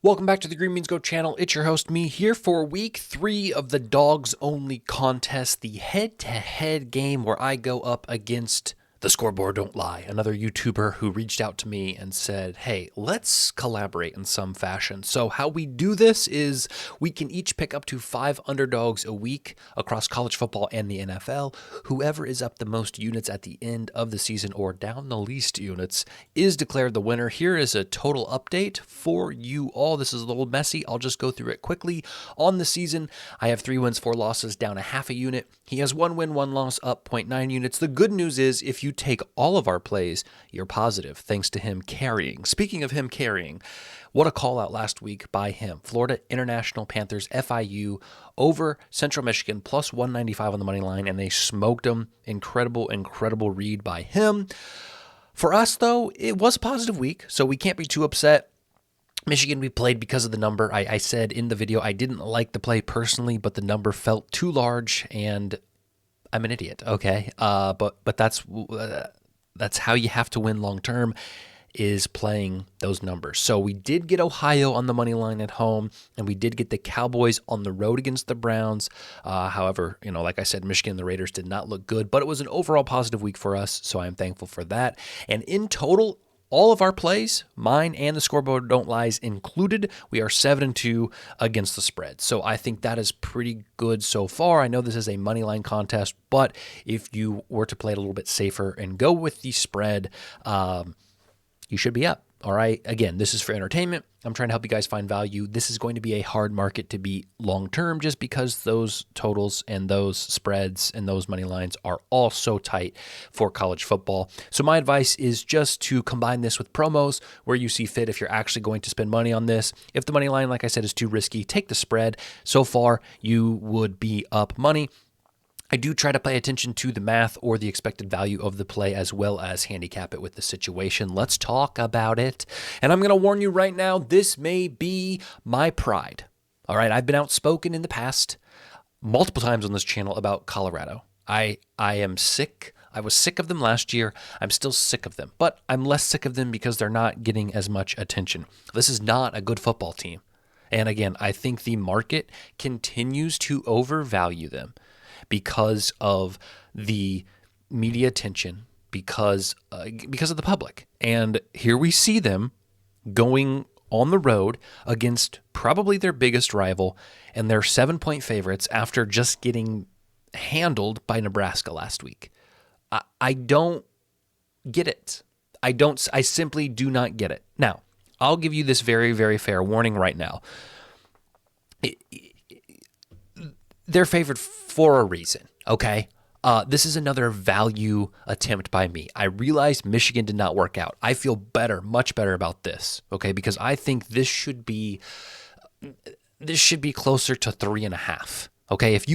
Welcome back to the Green Beans Go channel. It's your host, me, here for week 3 of the Dogs Only contest, the head-to-head game where I go up against The Scoreboard Don't Lie, another YouTuber who reached out to me and said, hey, let's collaborate in some fashion. So how we do this is we can each pick up to 5 underdogs a week across college football and the NFL. Whoever is up the most units at the end of the season or down the least units is declared the winner. Here is a total update for you all. This is a little messy. I'll just go through it quickly. On the season, I have 3 wins, 4 losses, down a half a unit. He has 1 win, 1 loss, up 0.9 units. The good news is if you take all of our plays, you're positive, thanks to him carrying. Speaking of him carrying, what a call out last week by him. Florida International Panthers, FIU, over Central Michigan, plus 195 on the money line, and they smoked them. Incredible read by him. For us, though, it was a positive week, so we can't be too upset. Michigan, we played because of the number. I said in the video I didn't like the play personally, but the number felt too large, and I'm an idiot, okay? But that's how you have to win long term, is playing those numbers. So we did get Ohio on the money line at home, and we did get the Cowboys on the road against the Browns. However, like I said, Michigan and the Raiders did not look good, but it was an overall positive week for us, so I'm thankful for that. And in total, all of our plays, mine and the Scoreboard Don't Lies included, we are 7-2 against the spread. So I think that is pretty good so far. I know this is a money line contest, but if you were to play it a little bit safer and go with the spread, you should be up. All right. Again, this is for entertainment. I'm trying to help you guys find value. This is going to be a hard market to beat long term just because those totals and those spreads and those money lines are all so tight for college football. So my advice is just to combine this with promos where you see fit if you're actually going to spend money on this. If the money line, like I said, is too risky, take the spread. So far, you would be up money. I do try to pay attention to the math or the expected value of the play as well as handicap it with the situation. Let's talk about it. And I'm going to warn you right now, this may be my pride. All right, I've been outspoken in the past multiple times on this channel about Colorado. I am sick. I was sick of them last year. I'm still sick of them, but I'm less sick of them because they're not getting as much attention. This is not a good football team. And again, I think the market continues to overvalue them because of the media attention, because of the public. And here we see them going on the road against probably their biggest rival, and they're 7-point favorites after just getting handled by Nebraska last week. I don't get it. I simply do not get it. Now, I'll give you this very, very fair warning right now. They're favored for a reason, okay? This is another value attempt by me. I realize Michigan did not work out. I feel better, much better about this, okay? Because I think this should be closer to 3.5. Okay, if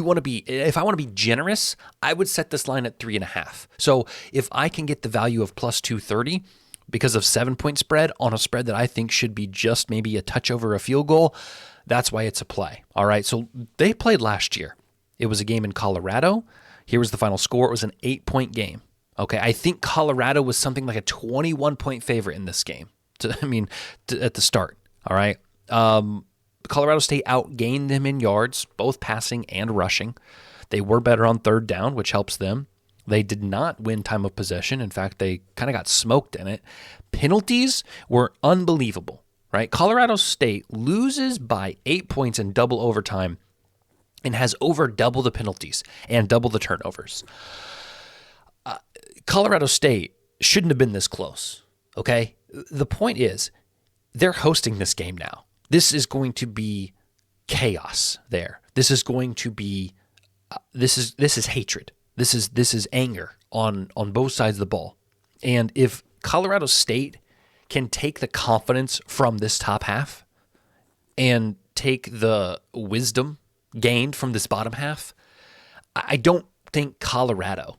I want to be generous, I would set this line at 3.5. So if I can get the value of plus 230 because of 7-point spread on a spread that I think should be just maybe a touch over a field goal, that's why it's a play. All right, so they played last year. It was a game in Colorado. Here was the final score. It was an 8-point game. Okay, I think Colorado was something like a 21-point favorite in this game. At the start. All right. Colorado State outgained them in yards, both passing and rushing. They were better on third down, which helps them. They did not win time of possession. In fact, they kind of got smoked in it. Penalties were unbelievable, right? Colorado State loses by 8 points in double overtime and has over double the penalties and double the turnovers. Colorado State shouldn't have been this close, okay? The point is, they're hosting this game now. This is going to be chaos there. This is going to be, this is hatred. This is anger on both sides of the ball. And if Colorado State can take the confidence from this top half and take the wisdom gained from this bottom half, I don't think Colorado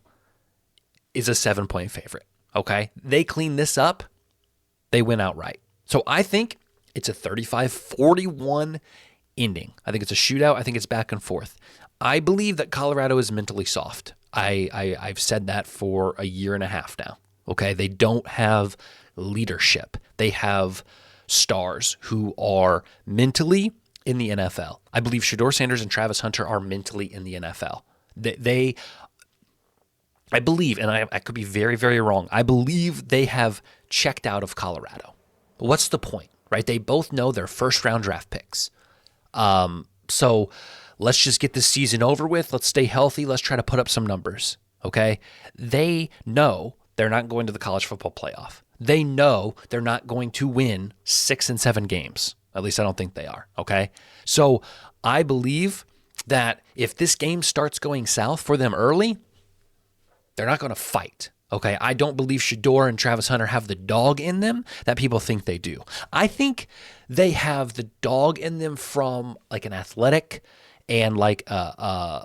is a 7-point favorite, okay? They clean this up, they win outright. So I think it's a 35-41 ending. I think it's a shootout. I think it's back and forth. I believe that Colorado is mentally soft. I've said that for a year and a half now. Okay, they don't have leadership. They have stars who are mentally in the NFL. I believe Shedeur Sanders and Travis Hunter are mentally in the NFL. I believe, and I could be very, very wrong, I believe they have checked out of Colorado. What's the point, right? They both know they're first-round draft picks. So let's just get this season over with. Let's stay healthy. Let's try to put up some numbers, okay? They know they're not going to the college football playoff. They know they're not going to win 6 and 7 games. At least I don't think they are, okay? So I believe that if this game starts going south for them early, they're not going to fight, okay? I don't believe Shedeur and Travis Hunter have the dog in them that people think they do. I think they have the dog in them from like an athletic and like a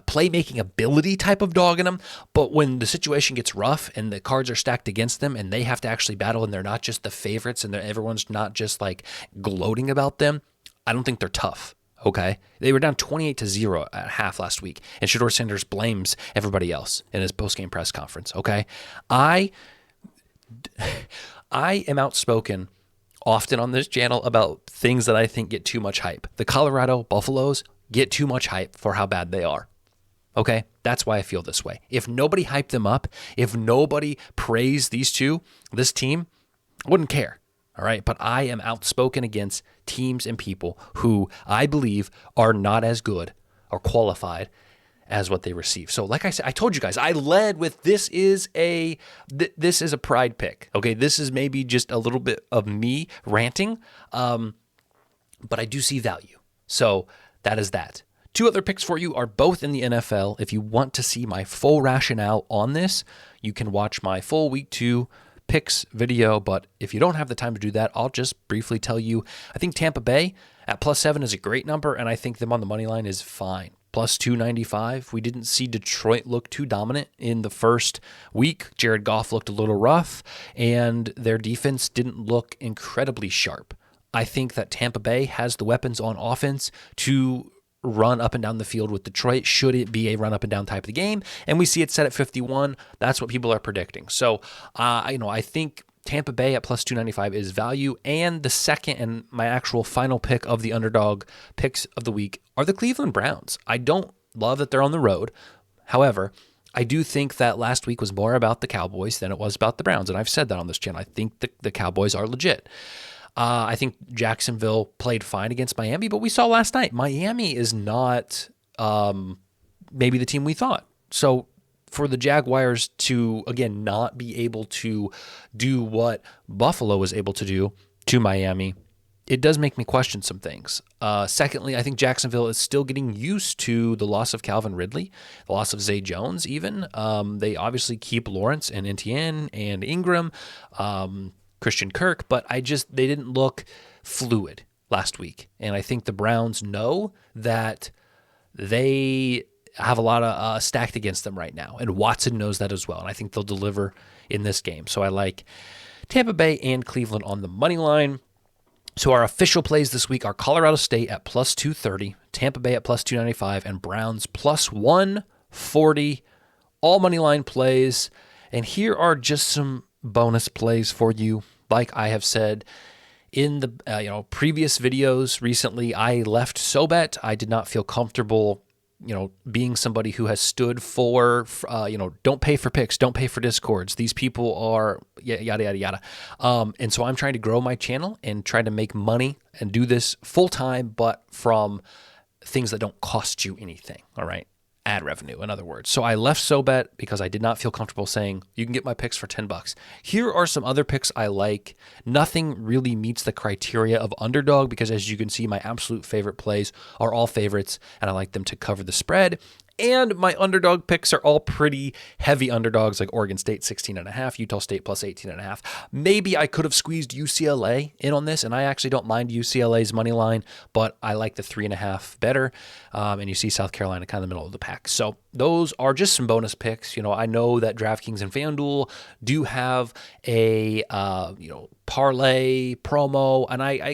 playmaking ability type of dog in them. But when the situation gets rough and the cards are stacked against them and they have to actually battle and they're not just the favorites and everyone's not just like gloating about them, I don't think they're tough. Okay, they were down 28-0 at half last week, and Shedeur Sanders blames everybody else in his post-game press conference. Okay, I am outspoken often on this channel about things that I think get too much hype. The Colorado Buffaloes get too much hype for how bad they are. Okay, that's why I feel this way. If nobody hyped them up, if nobody praised this team, I wouldn't care. All right, but I am outspoken against teams and people who I believe are not as good or qualified as what they receive. So like I said, I told you guys, I led with this is a pride pick. Okay, this is maybe just a little bit of me ranting, but I do see value. So that is that. 2 other picks for you are both in the NFL. If you want to see my full rationale on this, you can watch my full week 2 picks video, but if you don't have the time to do that, I'll just briefly tell you, I think Tampa Bay at +7 is a great number, and I think them on the money line is fine. +295. We didn't see Detroit look too dominant in the first week. Jared Goff looked a little rough, and their defense didn't look incredibly sharp. I think that Tampa Bay has the weapons on offense to run up and down the field with Detroit, should it be a run up and down type of the game. And we see it set at 51. That's what people are predicting. So, I think Tampa Bay at +295 is value. And the second and my actual final pick of the underdog picks of the week are the Cleveland Browns. I don't love that they're on the road. However, I do think that last week was more about the Cowboys than it was about the Browns. And I've said that on this channel. I think the Cowboys are legit. I think Jacksonville played fine against Miami, but we saw last night, Miami is not maybe the team we thought. So for the Jaguars to, again, not be able to do what Buffalo was able to do to Miami, it does make me question some things. Secondly, I think Jacksonville is still getting used to the loss of Calvin Ridley, the loss of Zay Jones even. They obviously keep Lawrence and Etienne and Ingram, Christian Kirk, but they didn't look fluid last week. And I think the Browns know that they have a lot of stacked against them right now. And Watson knows that as well. And I think they'll deliver in this game. So I like Tampa Bay and Cleveland on the money line. So our official plays this week are Colorado State at +230, Tampa Bay at +295, and Browns +140. All money line plays. And here are just some bonus plays for you. Like I have said in the previous videos recently, I left SoBet. I did not feel comfortable, being somebody who has stood for, don't pay for picks, don't pay for discords. These people are yada, yada, yada. And so I'm trying to grow my channel and try to make money and do this full time, but from things that don't cost you anything. All right. Ad revenue, in other words. So I left SoBet because I did not feel comfortable saying, you can get my picks for $10. Here are some other picks I like. Nothing really meets the criteria of underdog because, as you can see, my absolute favorite plays are all favorites, and I like them to cover the spread. And my underdog picks are all pretty heavy underdogs, like Oregon State 16.5, Utah State +18.5. Maybe I could have squeezed UCLA in on this, and I actually don't mind UCLA's money line, but I like the 3.5 better. And you see South Carolina kind of the middle of the pack. So those are just some bonus picks. I know that DraftKings and FanDuel do have a parlay promo, and I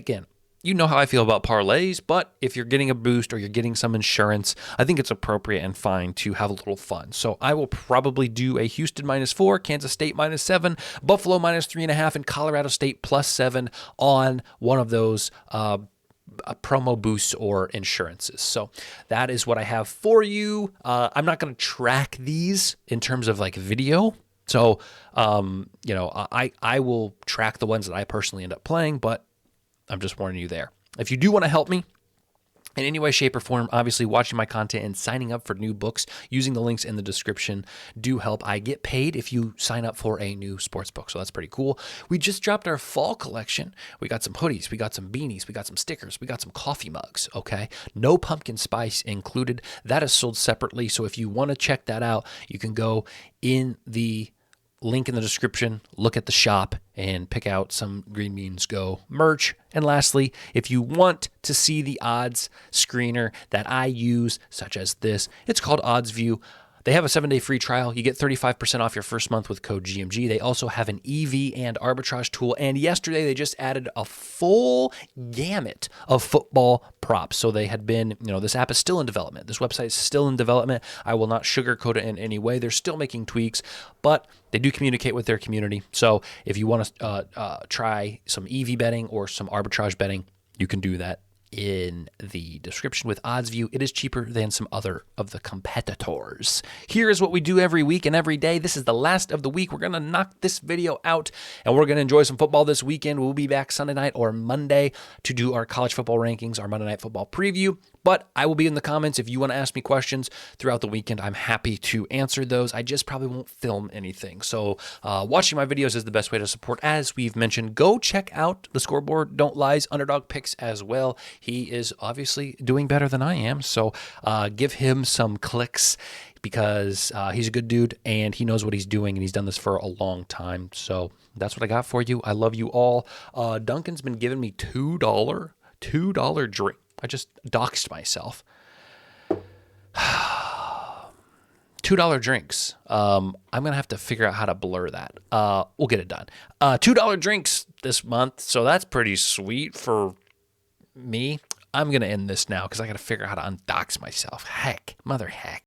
You know how I feel about parlays, but if you're getting a boost or you're getting some insurance, I think it's appropriate and fine to have a little fun. So I will probably do a Houston -4, Kansas State -7, Buffalo -3.5, and Colorado State +7 on one of those promo boosts or insurances. So that is what I have for you. I'm not going to track these in terms of like video. So, I will track the ones that I personally end up playing, but I'm just warning you there. If you do want to help me in any way, shape, or form, obviously watching my content and signing up for new books using the links in the description do help. I get paid if you sign up for a new sportsbook, so that's pretty cool. We just dropped our fall collection. We got some hoodies, we got some beanies, we got some stickers, we got some coffee mugs, okay? No pumpkin spice included. That is sold separately, so if you want to check that out, you can go in the link in the description, look at the shop, and pick out some Green Beans Go merch. And lastly, if you want to see the odds screener that I use, such as this, it's called OddsView. They have a 7-day free trial. You get 35% off your first month with code GMG. They also have an EV and arbitrage tool. And yesterday, they just added a full gamut of football props. So they had been, this app is still in development. This website is still in development. I will not sugarcoat it in any way. They're still making tweaks, but they do communicate with their community. So if you want to try some EV betting or some arbitrage betting, you can do that in the description with OddsView. It is cheaper than some other of the competitors. Here is what we do every week and every day. This is the last of the week. We're going to knock this video out, and we're going to enjoy some football this weekend. We'll be back Sunday night or Monday to do our college football rankings, our Monday Night Football preview. But I will be in the comments if you want to ask me questions throughout the weekend. I'm happy to answer those. I just probably won't film anything. So watching my videos is the best way to support. As we've mentioned, go check out the Scoreboard Don't Lie's underdog picks as well. He is obviously doing better than I am. So give him some clicks because he's a good dude and he knows what he's doing, and he's done this for a long time. So that's what I got for you. I love you all. Duncan's been giving me $2 drink. I just doxed myself. $2 drinks. I'm going to have to figure out how to blur that. We'll get it done. $2 drinks this month, so that's pretty sweet for me. I'm going to end this now because I got to figure out how to undox myself. Heck.